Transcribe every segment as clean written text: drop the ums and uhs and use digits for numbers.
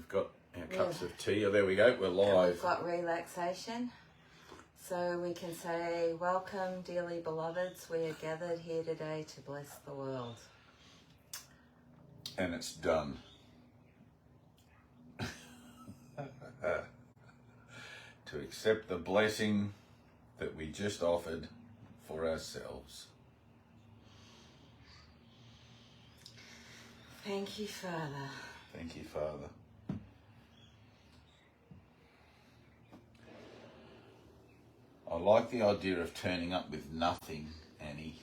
We've got our cups of tea. Oh, there we go. We're live. We've got relaxation. So we can say, welcome, dearly beloveds. We are gathered here today to bless the world. And it's done. To accept the blessing that we just offered for ourselves. Thank you, Father. Thank you, Father. I like the idea of turning up with nothing, Annie.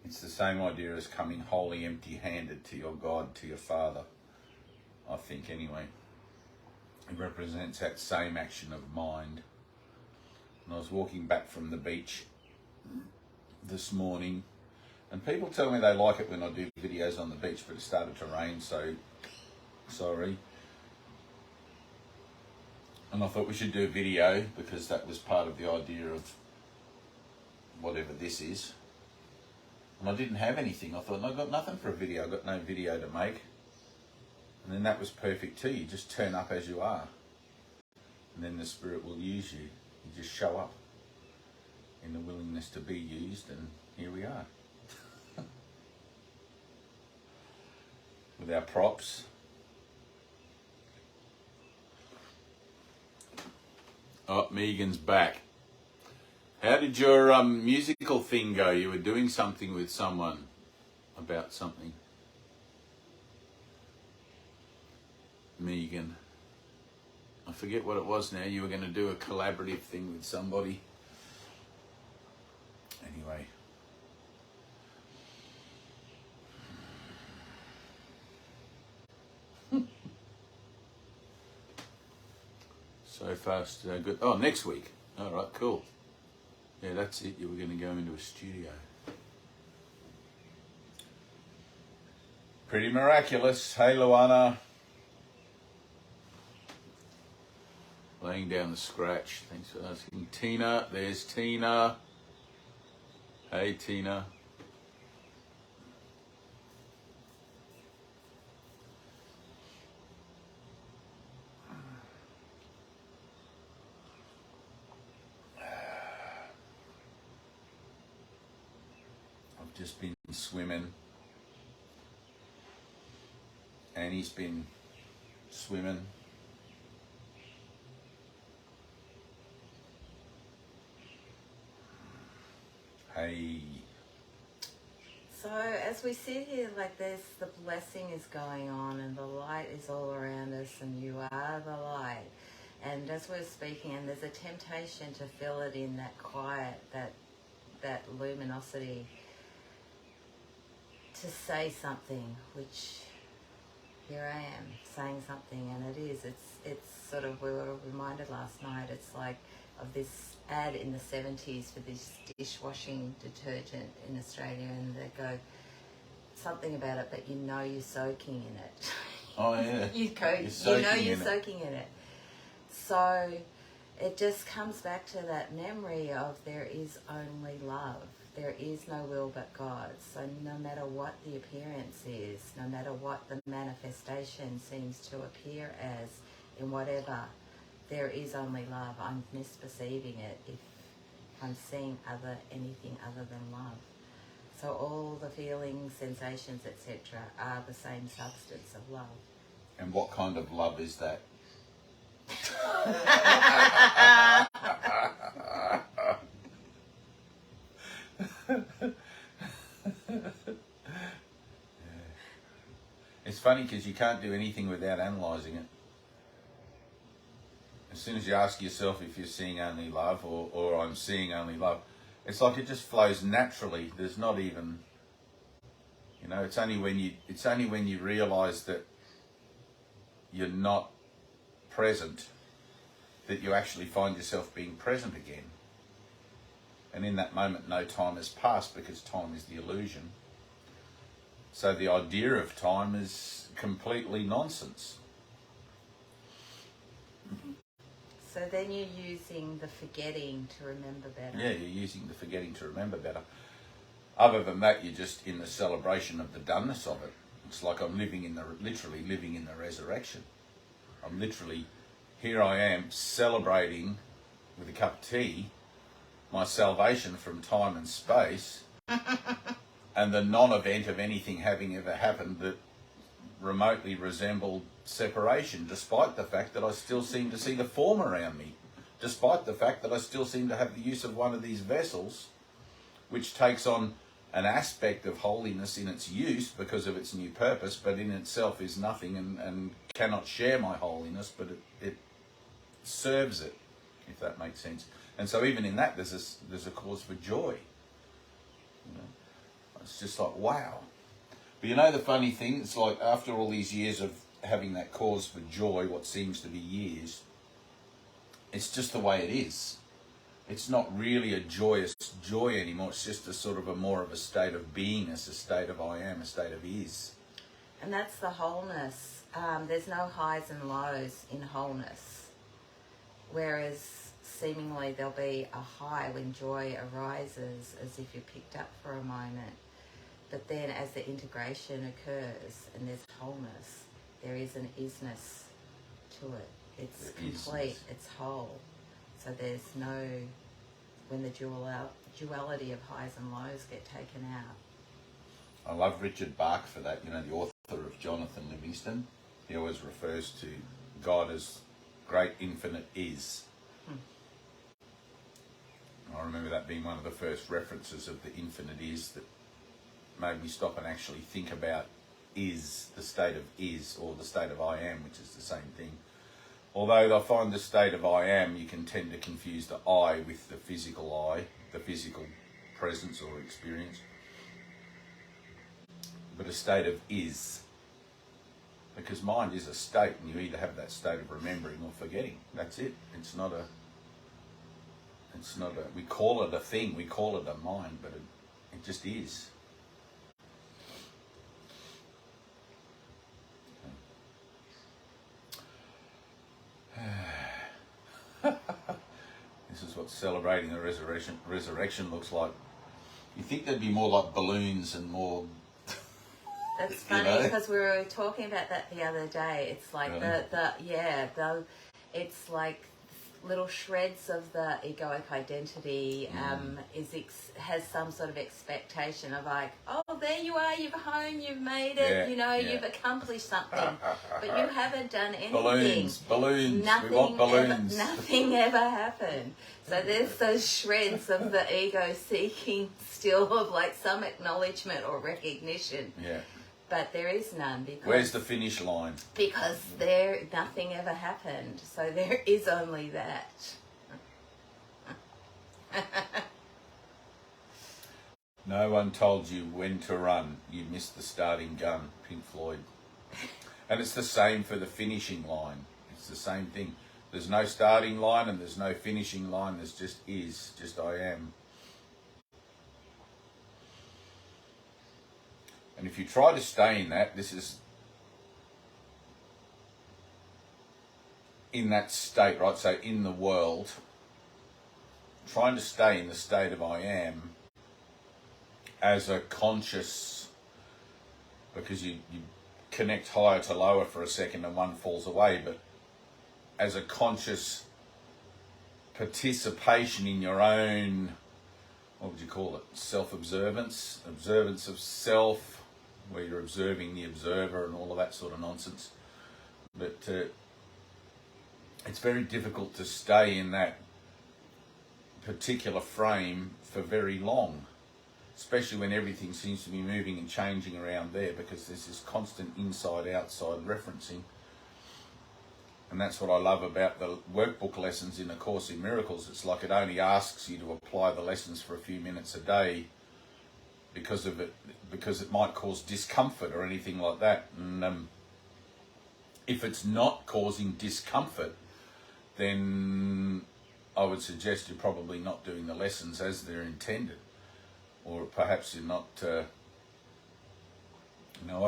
It's the same idea as coming wholly empty-handed to your God, to your Father, I think anyway. It represents that same action of mind. And I was walking back from the beach this morning, and people tell me they like it when I do videos on the beach, but it started to rain, so sorry. And I thought we should do a video because that was part of the idea of whatever this is. And I didn't have anything. I thought, no, I've got nothing for a video. I've got no video to make. And then that was perfect too. You just turn up as you are. And then the Spirit will use you. You just show up in the willingness to be used, and here we are. With our props. Oh, Megan's back. How did your musical thing go? You were doing something with someone about something. Megan. I forget what it was now. You were going to do a collaborative thing with somebody. Anyway. So far, so good. Oh, next week. All right, cool. Yeah, that's it. You were going to go into a studio. Pretty miraculous. Hey, Luana. Laying down the scratch. Thanks for asking. Tina. There's Tina. Hey, Tina. Just been swimming. Annie's been swimming. Hey. So as we sit here like this, the blessing is going on and the light is all around us, and you are the light. And as we're speaking, and there's a temptation to fill it in that quiet, that luminosity, to say something, which here I am saying something, and it's sort of, we were reminded last night, it's like of this ad in the 70s for this dishwashing detergent in Australia, and they go something about it, but you know you're soaking in it. Oh yeah. You're soaking in it. So it just comes back to that memory of there is only love. There is no will but God. So no matter what the appearance is, no matter what the manifestation seems to appear as in whatever, there is only love. I'm misperceiving it if I'm seeing anything other than love. So all the feelings, sensations, etc. are the same substance of love. And what kind of love is that? It's funny because you can't do anything without analysing it. As soon as you ask yourself if you're seeing only love or I'm seeing only love, it's like it just flows naturally. There's not even, it's only when you realise that you're not present that you actually find yourself being present again. And in that moment, no time has passed because time is the illusion. So the idea of time is completely nonsense. So then you're using the forgetting to remember better. Yeah, you're using the forgetting to remember better. Other than that, you're just in the celebration of the doneness of it. It's like I'm literally living in the resurrection. I'm literally, here I am celebrating with a cup of tea my salvation from time and space and the non-event of anything having ever happened that remotely resembled separation, despite the fact that I still seem to see the form around me, despite the fact that I still seem to have the use of one of these vessels, which takes on an aspect of holiness in its use because of its new purpose, but in itself is nothing and cannot share my holiness, but it serves it, if that makes sense. And so even in that, there's a cause for joy. You know? It's just like, wow. But you know the funny thing, it's like after all these years of having that cause for joy, what seems to be years, it's just the way it is. It's not really a joyous joy anymore. It's just a sort of more of a state of beingness, a state of I am, a state of is. And that's the wholeness. There's no highs and lows in wholeness. Whereas seemingly there'll be a high when joy arises as if you're picked up for a moment. But then as the integration occurs and there's wholeness, there is an isness to it. It's complete, it's whole. So there's no, when the duality of highs and lows get taken out. I love Richard Bach for that, you know, the author of Jonathan Livingston. He always refers to God as great infinite is. I remember that being one of the first references of the infinite is that made me stop and actually think about is, the state of is, or the state of I am, which is the same thing. Although I find the state of I am, you can tend to confuse the I with the physical I, the physical presence or experience. But a state of is, because mind is a state, and you either have that state of remembering or forgetting. That's it. It's not a, we call it a thing, we call it a mind, but it just is. This is what celebrating the resurrection looks like. You think there'd be more like balloons and more... That's funny because we were talking about that the other day. It's like really? It's like little shreds of the egoic identity has some sort of expectation of like, oh, there you are, you're home, you've made it, you've accomplished something, but you haven't done anything. Balloons. Nothing, we want balloons. Nothing ever happened. So there's those shreds of the ego seeking still of like some acknowledgement or recognition. Yeah. But there is none because... Where's the finish line? Because nothing ever happened. So there is only that. No one told you when to run. You missed the starting gun, Pink Floyd. And it's the same for the finishing line. It's the same thing. There's no starting line and there's no finishing line. There's just is, just I am. And if you try to stay in that, this is in that state, right? So in the world, trying to stay in the state of I am as a conscious, because you connect higher to lower for a second and one falls away, but as a conscious participation in your own, what would you call it? Self-observance, observance of self, where you're observing the observer and all of that sort of nonsense. But it's very difficult to stay in that particular frame for very long, especially when everything seems to be moving and changing around there, because there's this constant inside-outside referencing. And that's what I love about the workbook lessons in A Course in Miracles. It's like it only asks you to apply the lessons for a few minutes a day because it might cause discomfort or anything like that. And if it's not causing discomfort, then I would suggest you're probably not doing the lessons as they're intended, or perhaps you're not. I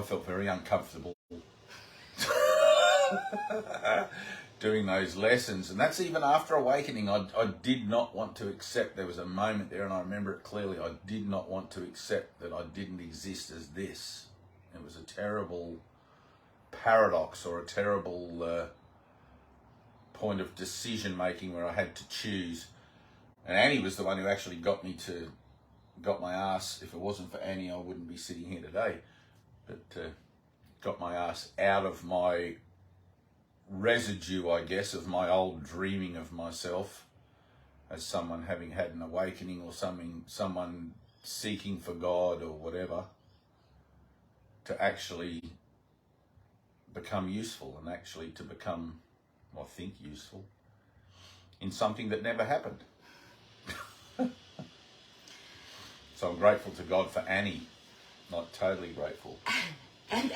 felt very uncomfortable doing those lessons, and that's even after awakening. I did not want to accept. There was a moment there, and I remember it clearly. I did not want to accept that I didn't exist as this It was a terrible paradox, or a terrible point of decision making where I had to choose. And Annie was the one who actually got my ass. If it wasn't for Annie, I wouldn't be sitting here today. But got my ass out of my residue, I guess, of my old dreaming of myself as someone having had an awakening, or someone seeking for God or whatever, to actually become useful, and actually to become, I think, useful in something that never happened. So I'm grateful to God for Annie. Not totally grateful. And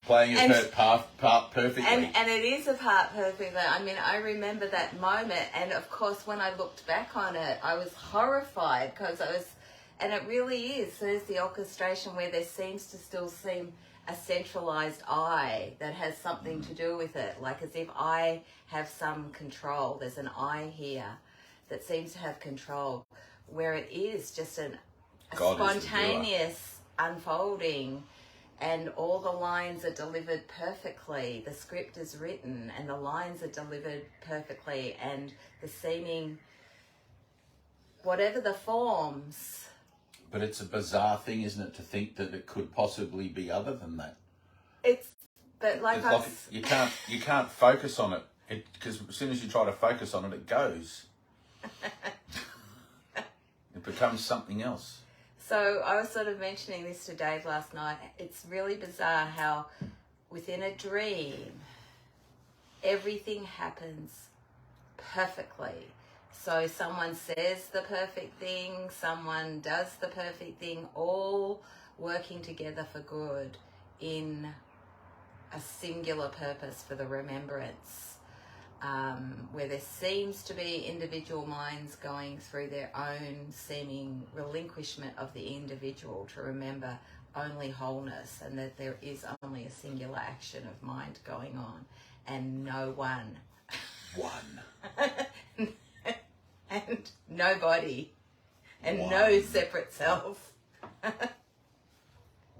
playing its part perfectly. And it is a part perfectly. I mean, I remember that moment, and of course, when I looked back on it, I was horrified, because and it really is. There's the orchestration where there seems to still seem a centralized I that has something to do with it, like as if I have some control. There's an I here that seems to have control, where it is just a spontaneous unfolding, and all the lines are delivered perfectly. The script is written and the lines are delivered perfectly, and the seeming, whatever the forms. But it's a bizarre thing, isn't it, to think that it could possibly be other than that. You can't focus on it, because as soon as you try to focus on it, it goes. It becomes something else. So I was sort of mentioning this to Dave last night. It's really bizarre how within a dream, everything happens perfectly. So someone says the perfect thing, someone does the perfect thing, all working together for good in a singular purpose for the remembrance, where there seems to be individual minds going through their own seeming relinquishment of the individual to remember only wholeness, and that there is only a singular action of mind going on, and no one. And nobody, and no separate self.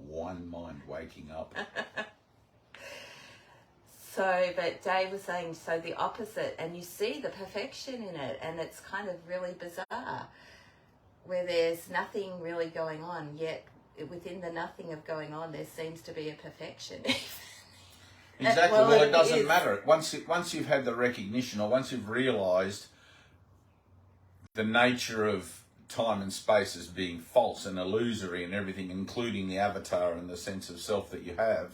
One mind waking up. So, but Dave was saying, so the opposite, and you see the perfection in it, and it's kind of really bizarre, where there's nothing really going on, yet within the nothing of going on, there seems to be a perfection. Exactly. Well, it doesn't matter. Once you've had the recognition, or once you've realised the nature of time and space as being false and illusory and everything, including the avatar and the sense of self that you have,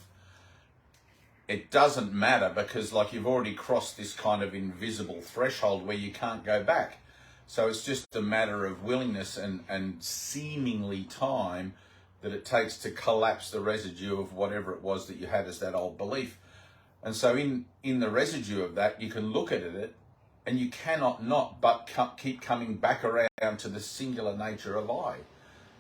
it doesn't matter, because like you've already crossed this kind of invisible threshold where you can't go back. So it's just a matter of willingness and seemingly time that it takes to collapse the residue of whatever it was that you had as that old belief. And so in the residue of that, you can look at it, and you cannot not but keep coming back around to the singular nature of I.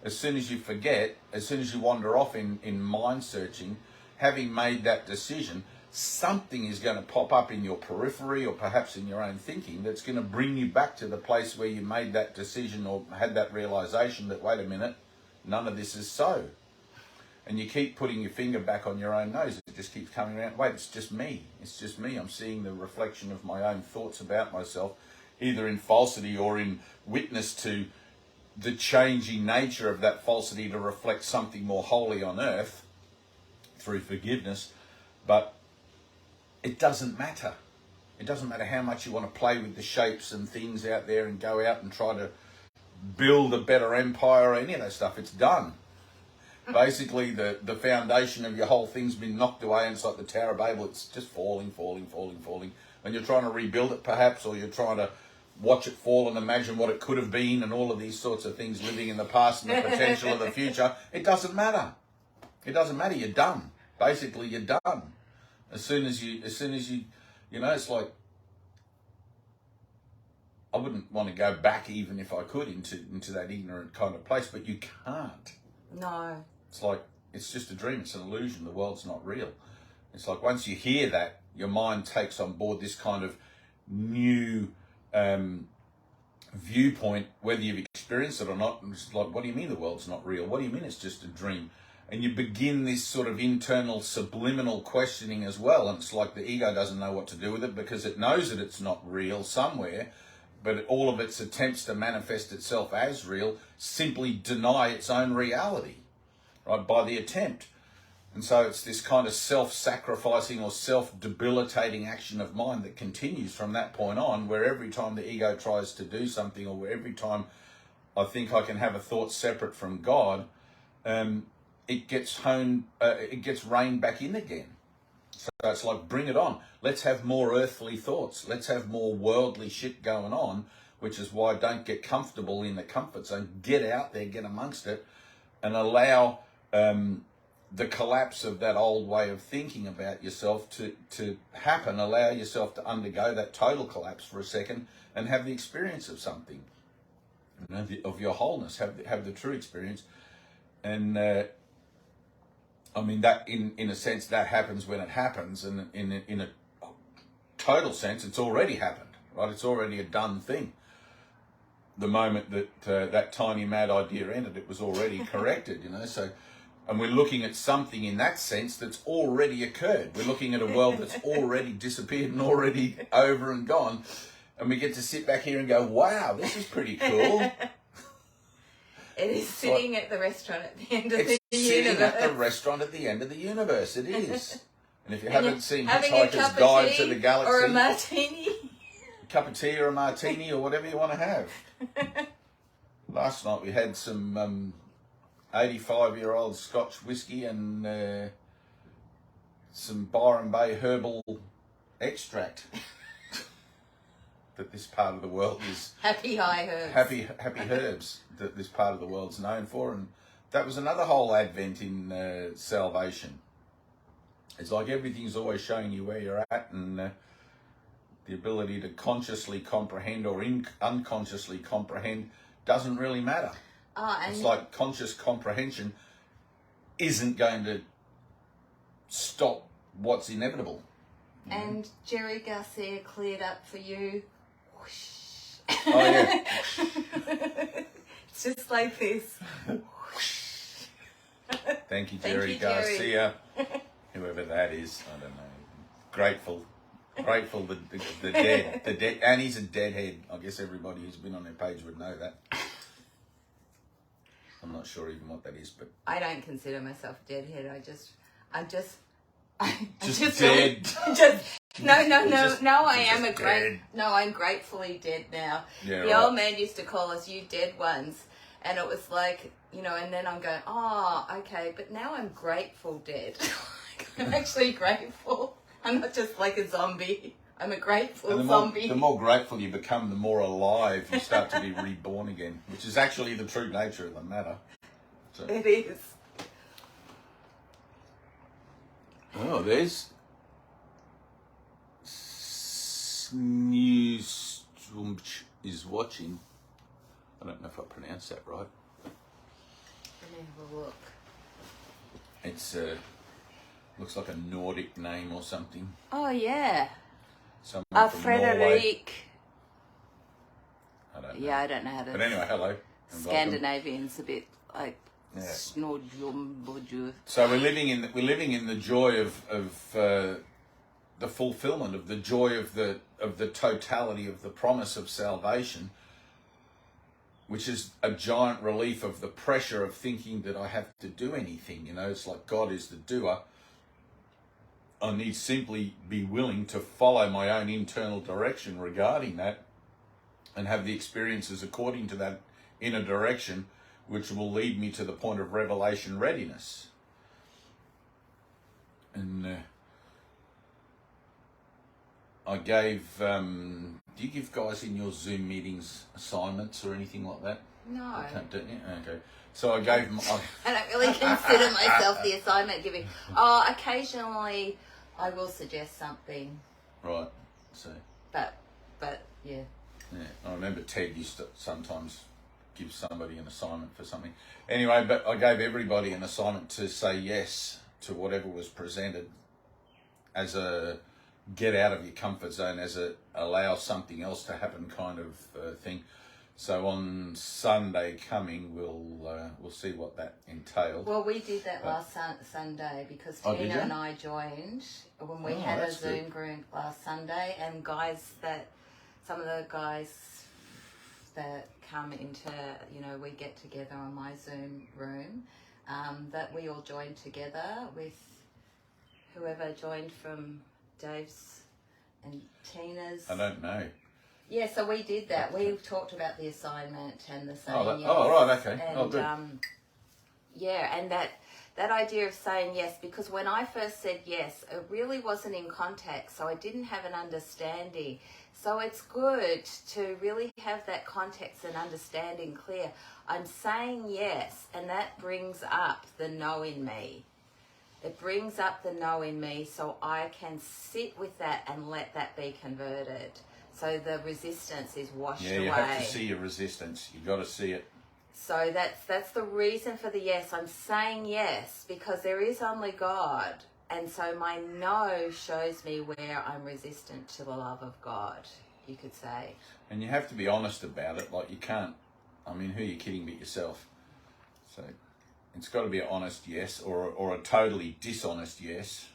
As soon as you forget, as soon as you wander off in mind searching, having made that decision, something is going to pop up in your periphery, or perhaps in your own thinking, that's going to bring you back to the place where you made that decision, or had that realization that, wait a minute, none of this is so. And you keep putting your finger back on your own nose. It just keeps coming around. Wait, it's just me. It's just me. I'm seeing the reflection of my own thoughts about myself, either in falsity or in witness to the changing nature of that falsity to reflect something more holy on earth through forgiveness. But it doesn't matter. It doesn't matter how much you want to play with the shapes and things out there and go out and try to build a better empire or any of that stuff. It's done. Basically, the foundation of your whole thing's been knocked away, and it's like the Tower of Babel. It's just falling. And you're trying to rebuild it, perhaps, or you're trying to watch it fall and imagine what it could have been, and all of these sorts of things, living in the past and the potential of the future. It doesn't matter. It doesn't matter. You're done. Basically, you're done. As soon as you, it's like, I wouldn't want to go back, even if I could, into that ignorant kind of place, but you can't. No. It's like, it's just a dream. It's an illusion. The world's not real. It's like, once you hear that, your mind takes on board this kind of new viewpoint, whether you've experienced it or not. And it's like, what do you mean the world's not real? What do you mean it's just a dream? And you begin this sort of internal subliminal questioning as well. And it's like the ego doesn't know what to do with it because it knows that it's not real somewhere, but all of its attempts to manifest itself as real simply deny its own reality, right, by the attempt. And so it's this kind of self-sacrificing or self-debilitating action of mind that continues from that point on, where every time the ego tries to do something, or every time I think I can have a thought separate from God, it gets reined back in again. So it's like, bring it on. Let's have more earthly thoughts. Let's have more worldly shit going on, which is why don't get comfortable in the comfort zone. Get out there, get amongst it, and allow the collapse of that old way of thinking about yourself to happen. Allow yourself to undergo that total collapse for a second and have the experience of something, you know, of your wholeness. Have the true experience. And I mean, that in a sense, that happens when it happens, and in a total sense, it's already happened, right? It's already a done thing. The moment that that tiny mad idea entered, it was already corrected, you know. So, and we're looking at something in that sense that's already occurred. We're looking at a world that's already disappeared and already over and gone, and we get to sit back here and go, "Wow, this is pretty cool." It is sitting at the restaurant at the end of the universe. It's sitting at the restaurant at the end of the universe. It is. And if you haven't seen having Hitchhiker's Guide to the Galaxy, or a martini, a cup of tea or a martini or whatever you want to have. Last night we had some 85-year-old Scotch whiskey and some Byron Bay herbal extract. That this part of the world is happy high herbs. Happy herbs that this part of the world's known for, and that was another whole advent in salvation. It's like everything's always showing you where you're at, and the ability to consciously comprehend or unconsciously comprehend doesn't really matter. It's like conscious comprehension isn't going to stop what's inevitable. And Jerry Garcia cleared up for you. Oh yeah. It's just like this. Thank you, Jerry Garcia. Whoever that is, I don't know. Grateful the dead. Annie's a deadhead. I guess everybody who's been on their page would know that. I'm not sure even what that is, but I don't consider myself a deadhead. I'm just dead. I'm gratefully dead now. Yeah, the old man used to call us "you dead ones," and it was like, you know, and then I'm going, oh, okay, but now I'm grateful dead. I'm actually grateful. I'm not just like a zombie. I'm a grateful zombie. The more grateful you become, the more alive you start to be reborn again, which is actually the true nature of the matter. So. It is. Oh, there's News is watching. I don't know if I pronounced that right. Let me have a look. It's looks like a Nordic name or something. Oh yeah. Someone from Norway. Frederick. I don't know. Yeah, I don't know how to. But anyway, hello. Scandinavian's a bit like yeah. So we're living in the joy of the fulfillment of the joy of the totality of the promise of salvation, which is a giant relief of the pressure of thinking that I have to do anything. You know, it's like God is the doer. I need simply be willing to follow my own internal direction regarding that and have the experiences according to that inner direction, which will lead me to the point of revelation readiness. And I gave, do you give guys in your Zoom meetings assignments or anything like that? No. Don't you? Okay. So I gave them... I don't really consider myself the assignment giving. Oh, occasionally I will suggest something. Right. So... But yeah. Yeah, I remember Ted used to sometimes give somebody an assignment for something. Anyway, but I gave everybody an assignment to say yes to whatever was presented as a get out of your comfort zone, as a allow something else to happen kind of thing. So on Sunday coming, we'll see what that entailed. Well, we did that last Sunday because Oh, did Tina you? and I joined when we Oh, had a that's good. Zoom group last Sunday, and some of the guys that come into, we get together on my Zoom room, that we all joined together with whoever joined from Dave's and Tina's. I don't know. Yeah, so we did that. We talked about the assignment and the saying yes. Oh, right, okay. And, good. yeah, and that idea of saying yes, because when I first said yes, it really wasn't in context, so I didn't have an understanding. So it's good to really have that context and understanding clear. I'm saying yes, and that brings up the no in me. It brings up the no in me so I can sit with that and let that be converted. So the resistance is washed away. Yeah, you have to see your resistance. You've got to see it. So that's the reason for the yes. I'm saying yes because there is only God. And so my no shows me where I'm resistant to the love of God, you could say. And you have to be honest about it. Like, you can't, who are you kidding but yourself? So it's got to be an honest yes or a totally dishonest yes.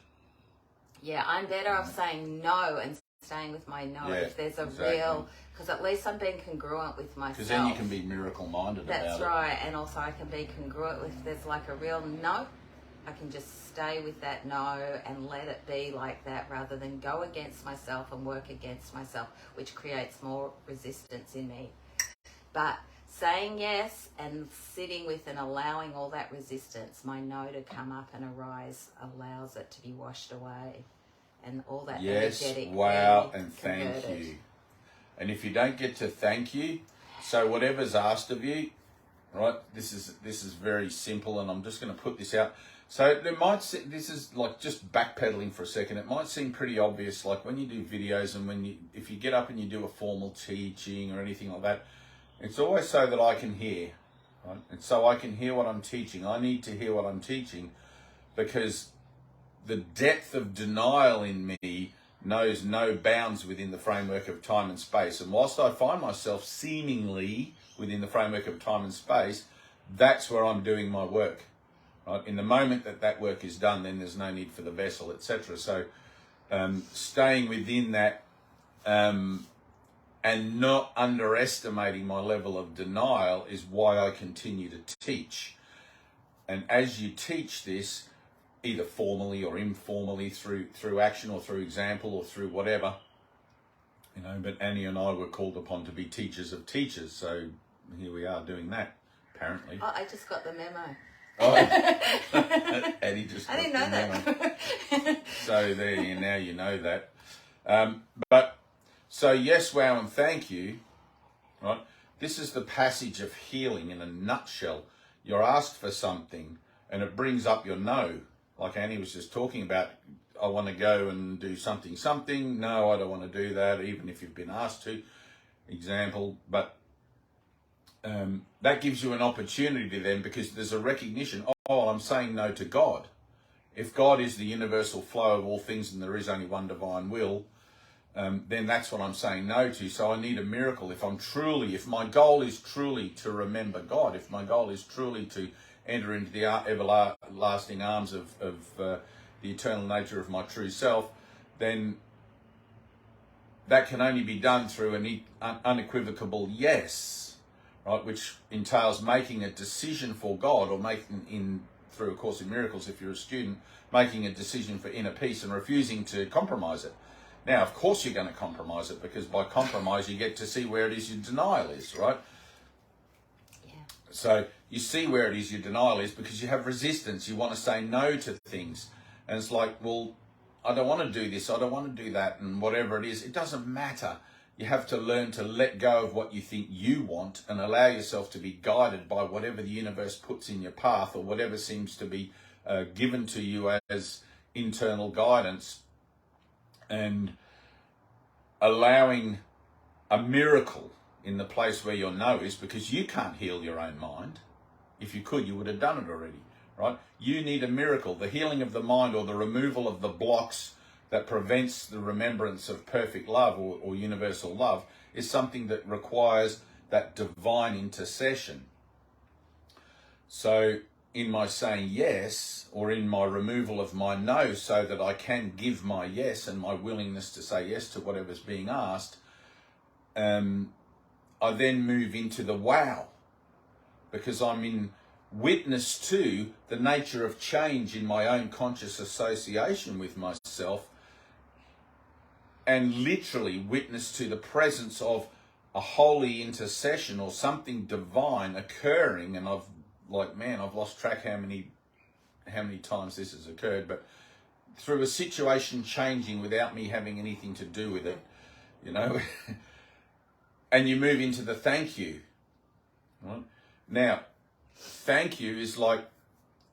Yeah, I'm better off saying no and staying with my no if there's a real, because at least I'm being congruent with myself. Because then you can be miracle-minded about it. That's right, and also I can be congruent with, there's like a real no, I can just stay with that no and let it be like that rather than go against myself and work against myself, which creates more resistance in me. But saying yes and sitting with and allowing all that resistance, my no to come up and arise, allows it to be washed away. And all that energetic. Yes, wow, and converted. thank you. And if you don't get to thank you, so whatever's asked of you, right? This is very simple, and I'm just going to put this out. So this is like just backpedaling for a second. It might seem pretty obvious, like when you do videos and if you get up and you do a formal teaching or anything like that, it's always so that I can hear, right? And so I can hear what I'm teaching. I need to hear what I'm teaching because the depth of denial in me knows no bounds within the framework of time and space. And whilst I find myself seemingly within the framework of time and space, that's where I'm doing my work. Right? In the moment that work is done, then there's no need for the vessel, etc. So staying within that and not underestimating my level of denial is why I continue to teach. And as you teach this, either formally or informally, through action or through example or through whatever, but Annie and I were called upon to be teachers of teachers, so here we are doing that, apparently. Oh, I just got the memo. Oh, Annie just got I didn't know the memo. that. So now you know that. So yes, wow, and thank you, right? This is the passage of healing in a nutshell. You're asked for something, and it brings up your no. Like Annie was just talking about, I want to go and do something. No, I don't want to do that, even if you've been asked to. Example, but that gives you an opportunity then, because there's a recognition, I'm saying no to God. If God is the universal flow of all things and there is only one divine will, then that's what I'm saying no to. So I need a miracle. If my goal is truly to remember God, if my goal is truly to enter into the everlasting arms of the eternal nature of my true self, then that can only be done through an unequivocal yes, right? Which entails making a decision for God, or through A Course in Miracles, if you're a student, making a decision for inner peace and refusing to compromise it. Now, of course you're going to compromise it, because by compromise you get to see where it is your denial is, right? Yeah. So you see where it is your denial is because you have resistance. You want to say no to things. And it's like, well, I don't want to do this, I don't want to do that, and whatever it is, it doesn't matter. You have to learn to let go of what you think you want and allow yourself to be guided by whatever the universe puts in your path, or whatever seems to be given to you as internal guidance, and allowing a miracle in the place where your no is, because you can't heal your own mind. If you could, you would have done it already, right? You need a miracle. The healing of the mind, or the removal of the blocks that prevents the remembrance of perfect love or universal love, is something that requires that divine intercession. So in my saying yes, or in my removal of my no, so that I can give my yes and my willingness to say yes to whatever's being asked, I then move into the wow, because I'm in witness to the nature of change in my own conscious association with myself, and literally witness to the presence of a holy intercession or something divine occurring. And I've lost track how many times this has occurred, but through a situation changing without me having anything to do with it, you know. And you move into the thank you. Right? Now, thank you is like,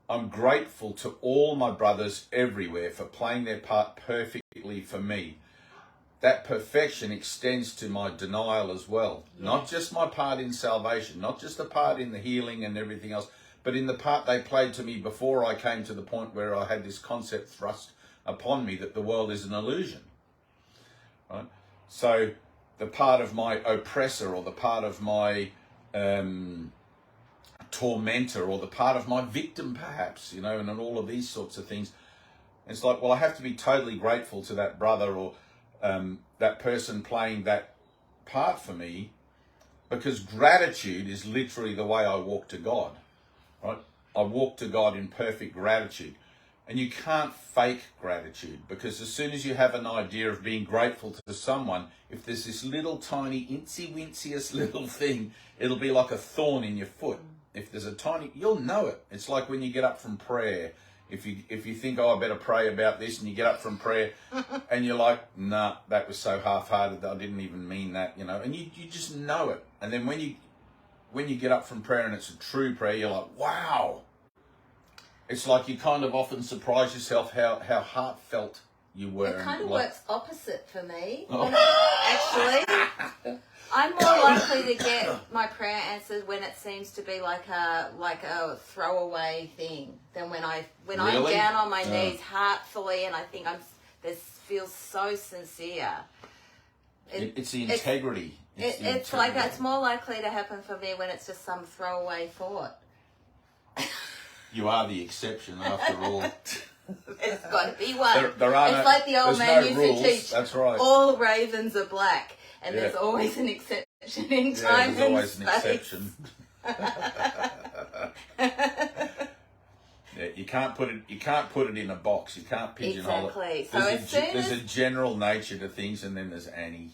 I'm grateful to all my brothers everywhere for playing their part perfectly for me. That perfection extends to my denial as well. Yeah. Not just my part in salvation, not just the part in the healing and everything else, but in the part they played to me before I came to the point where I had this concept thrust upon me that the world is an illusion. Right? So the part of my oppressor, or the part of my tormentor, or the part of my victim perhaps, you know, and all of these sorts of things. It's like, well, I have to be totally grateful to that brother or that person playing that part for me, because gratitude is literally the way I walk to God, right? I walk to God in perfect gratitude. And you can't fake gratitude, because as soon as you have an idea of being grateful to someone, if there's this little tiny incy-wincyest little thing, it'll be like a thorn in your foot. If there's a tiny, you'll know it. It's like when you get up from prayer. If you think, oh, I better pray about this, and you get up from prayer and you're like, nah, that was so half-hearted that I didn't even mean that, you know, and you just know it. And then when you get up from prayer and it's a true prayer, you're like, wow. It's like you kind of often surprise yourself how heartfelt you were. It kind of like, works opposite for me. Oh. Actually, I'm more likely to get my prayer answered when it seems to be like a throwaway thing than when I'm down on my knees heartfully and I think this feels so sincere. It's the integrity. It's like it's more likely to happen for me when it's just some throwaway thought. You are the exception after all. There's got to be one. There are it's like the old man used to teach. That's right. All ravens are black, and there's always an exception in time there's always and an space. exception. Yeah, you can't put it in a box. You can't pigeonhole it. So there's a general nature to things, and then there's Annie.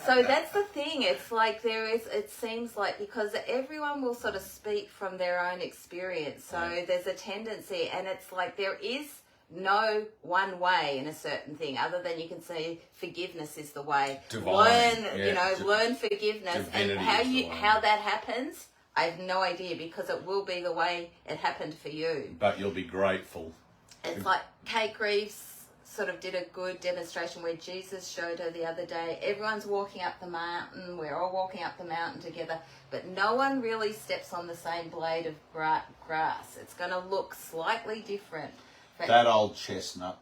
So that's the thing. It's like it seems like, because everyone will sort of speak from their own experience. So there's a tendency, and it's like there is no one way in a certain thing, other than you can say forgiveness is the way. Divine. Learn forgiveness, and how that happens, I have no idea, because it will be the way it happened for you. But you'll be grateful. It's like Kate Greaves sort of did a good demonstration where Jesus showed her the other day. Everyone's walking up the mountain. We're all walking up the mountain together, but no one really steps on the same blade of grass. It's going to look slightly different. That old chestnut.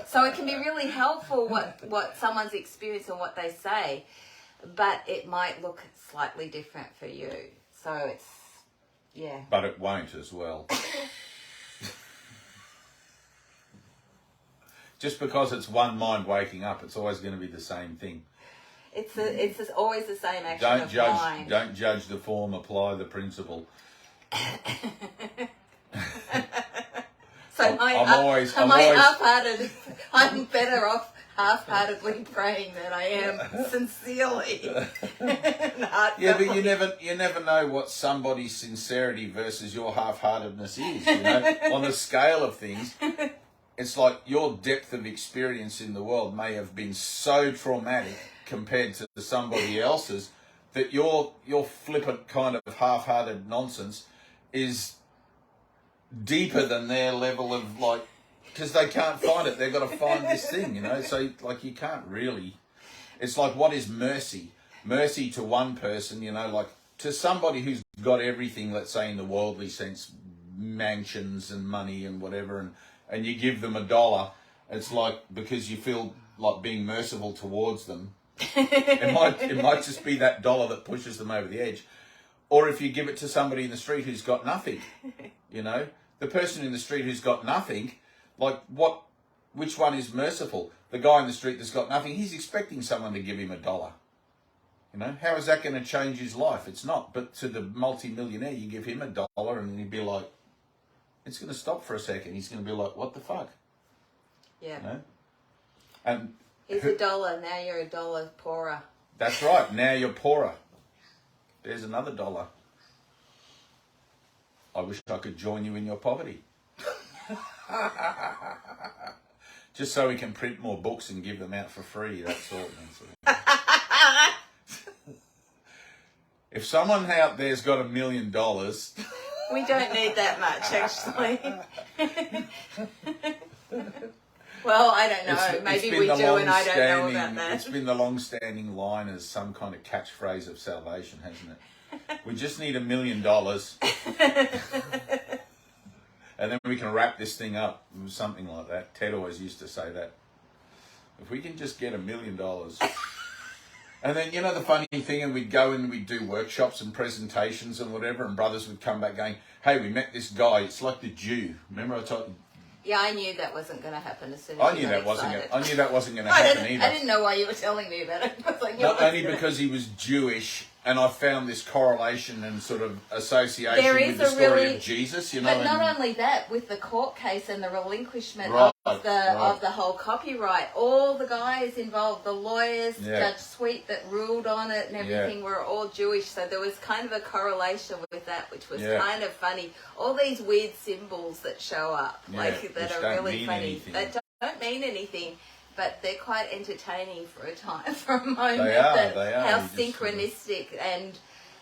So it can be really helpful what someone's experience and what they say, but it might look slightly different for you. So it's, yeah. But it won't as well. Just because it's one mind waking up, it's always going to be the same thing. It's always the same action of mind. Don't judge the form, apply the principle. So half-hearted. I'm better off half-heartedly praying than I am sincerely. Yeah, but you never know what somebody's sincerity versus your half-heartedness is. You know, on the scale of things. It's like your depth of experience in the world may have been so traumatic compared to somebody else's that your flippant kind of half-hearted nonsense is deeper than their level of, like, because they can't find it. They've got to find this thing, you know. So, like, you can't really. It's like, what is mercy? Mercy to one person, you know, like to somebody who's got everything, let's say in the worldly sense, mansions and money and whatever, and you give them $1, it's like, because you feel like being merciful towards them, It might just be that dollar that pushes them over the edge. Or if you give it to somebody in the street who's got nothing, you know, the person in the street who's got nothing, like which one is merciful? The guy in the street that's got nothing, he's expecting someone to give him $1. You know, how is that going to change his life? It's not. But to the multi-millionaire, you give him $1 and he'd be like, it's going to stop for a second. He's going to be like, what the fuck? Yeah. You know? And here's $1. Now you're $1 poorer. That's right. Now you're poorer. There's another $1. I wish I could join you in your poverty. Just so we can print more books and give them out for free. That's all. If someone out there's got $1 million, we don't need that much, actually. Well, I don't know. Maybe we do, and I don't know about that. It's been the long-standing line as some kind of catchphrase of salvation, hasn't it? We just need $1 million, and then we can wrap this thing up. Something like that. Ted always used to say that. If we can just get $1 million. And then, you know, the funny thing, and we'd go and we'd do workshops and presentations and whatever, and brothers would come back going, hey, we met this guy. It's like the Jew. Remember I told you? Yeah, I knew that wasn't going to happen as soon as I knew that wasn't going to happen either. I didn't know why you were telling me about it. I was like, Not only because he was Jewish, and I found this correlation and sort of association with the story of Jesus, you know. But not only that, with the court case and the relinquishment of the whole copyright, all the guys involved, the lawyers, Judge Sweet that ruled on it and everything, were all Jewish. So there was kind of a correlation with that, which was kind of funny. All these weird symbols that show up, that are really funny. They don't mean anything. But they're quite entertaining for a moment. They are. How synchronistic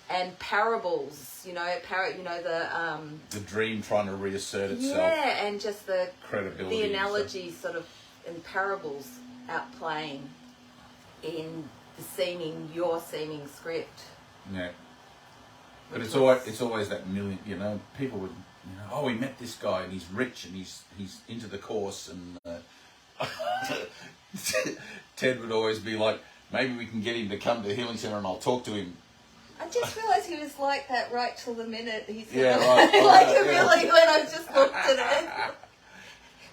and parables, the dream trying to reassert itself. Yeah, and just the credibility. The analogies sort of in parables outplaying in your seeming script. Yeah. But it's always that million, you know, people would, you know, oh, we met this guy and he's rich and he's into the course and Ted would always be like, maybe we can get him to come to the healing centre and I'll talk to him. I just realised he was like that right till the minute he's really when I just looked at it.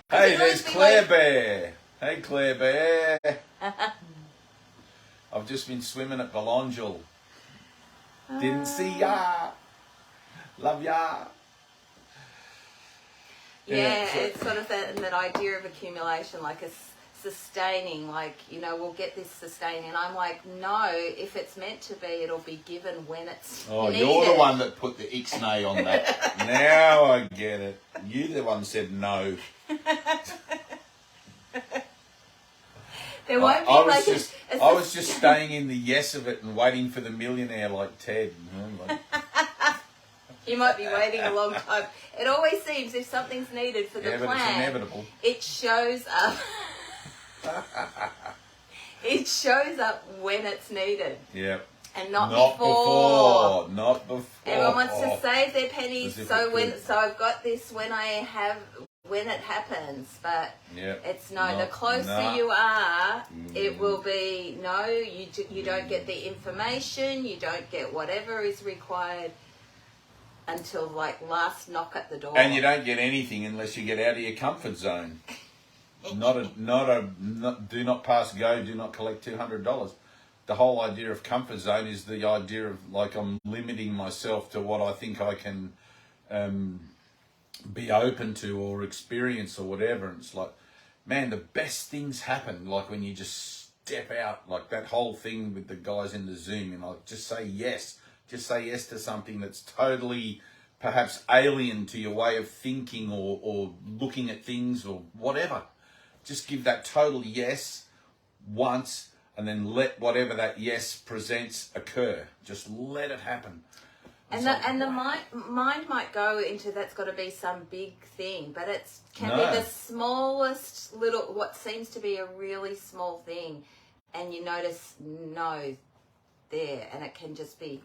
Hey, there's Claire Bear. Hey, Claire Bear. I've just been swimming at Belongil. Didn't see ya. Love ya. Yeah, it's sort of that idea of accumulation, like a sustaining, like, you know, we'll get this sustaining. And I'm like, no, if it's meant to be, it'll be given when it's needed. You're the one that put the ixnay on that. Now I get it. You the one said no. There won't be I was just staying in the yes of it and waiting for the millionaire like Ted. You know, you might be waiting a long time. It always seems if something's needed for the plan, but it's inevitable. It shows up. It shows up when it's needed. Yeah. And not before. Not before. Everyone wants to save their pennies, so I've got this when it happens, but it's the closer you are, it will be you don't get the information, you don't get whatever is required until like last knock at the door. And you don't get anything unless you get out of your comfort zone. Do not pass go, do not collect $200. The whole idea of comfort zone is the idea of like I'm limiting myself to what I think I can be open to or experience or whatever. And it's like, man, the best things happen like when you just step out, like that whole thing with the guys in the Zoom, and like just say yes. Just say yes to something that's totally perhaps alien to your way of thinking or looking at things or whatever. Just give that total yes once and then let whatever that yes presents occur. Just let it happen. And the mind might go into that's got to be some big thing, but it can be the smallest little, what seems to be a really small thing, and you notice there, and it can just be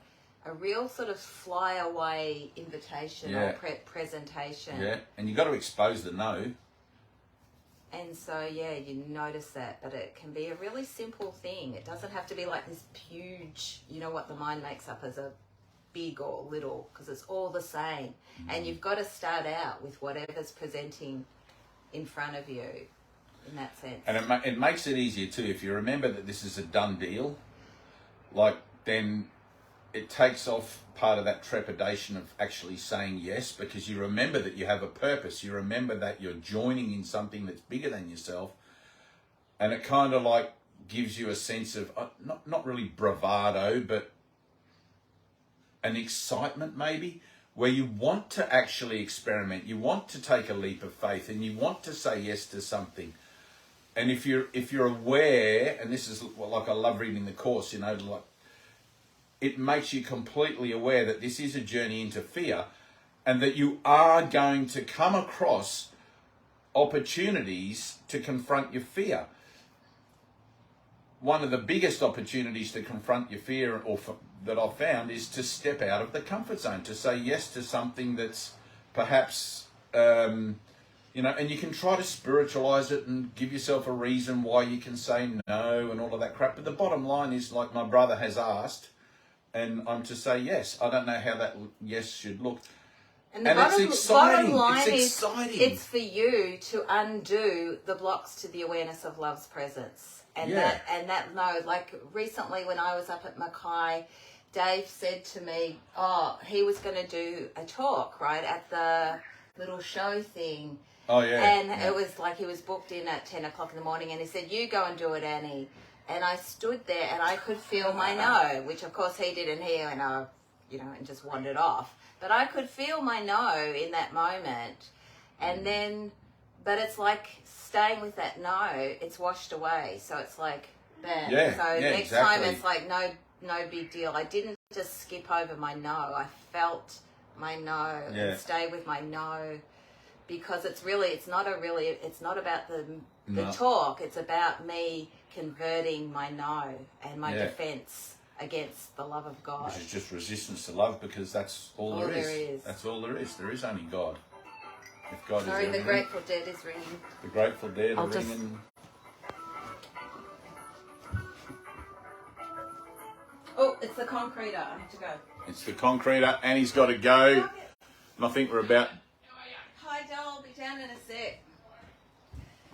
a real sort of fly away invitation or presentation. Yeah, and you got to expose the no. And so, yeah, you notice that, but it can be a really simple thing. It doesn't have to be like this huge, you know, what the mind makes up as a big or little, because it's all the same. And you've got to start out with whatever's presenting in front of you in that sense. And it makes it easier too. If you remember that this is a done deal, like, then it takes off part of that trepidation of actually saying yes, because you remember that you have a purpose. You remember that you're joining in something that's bigger than yourself. And it kind of like gives you a sense of, not really bravado, but an excitement maybe, where you want to actually experiment. You want to take a leap of faith and you want to say yes to something. And if you're aware, and this is like, I love reading the course, you know, like, it makes you completely aware that this is a journey into fear and that you are going to come across opportunities to confront your fear. One of the biggest opportunities to confront your fear that I've found is to step out of the comfort zone, to say yes to something that's perhaps, you know, and you can try to spiritualize it and give yourself a reason why you can say no and all of that crap. But the bottom line is, like my brother has asked, and I'm to say yes. I don't know how that yes should look. And the bottom line is, it's for you to undo the blocks to the awareness of love's presence. And that no, like recently when I was up at Mackay, Dave said to me, he was going to do a talk, right, at the little show thing. Oh, yeah. And it was like he was booked in at 10 o'clock in the morning, and he said, you go and do it, Annie. And I stood there and I could feel my no, which of course he didn't hear, and and just wandered off. But I could feel my no in that moment. And then, but it's like staying with that no, it's washed away. So it's like, bam. So next time it's like, no big deal. I didn't just skip over my no. I felt my no and stay with my no, because it's not about the talk. It's about me converting my no and my defense against the love of God. Which is just resistance to love, because that's all there is. That's all there is. There is only God. If God is everything. The Grateful Dead is ringing. The Grateful Dead are ringing. Oh, it's the concreter. I have to go. It's the concreter. Annie's got to go. And I think we're about... Hi, Del. I'll be down in a sec.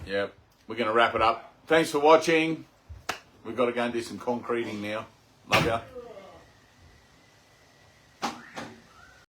Yeah, we're going to wrap it up. Thanks for watching. We've got to go and do some concreting now. Love ya.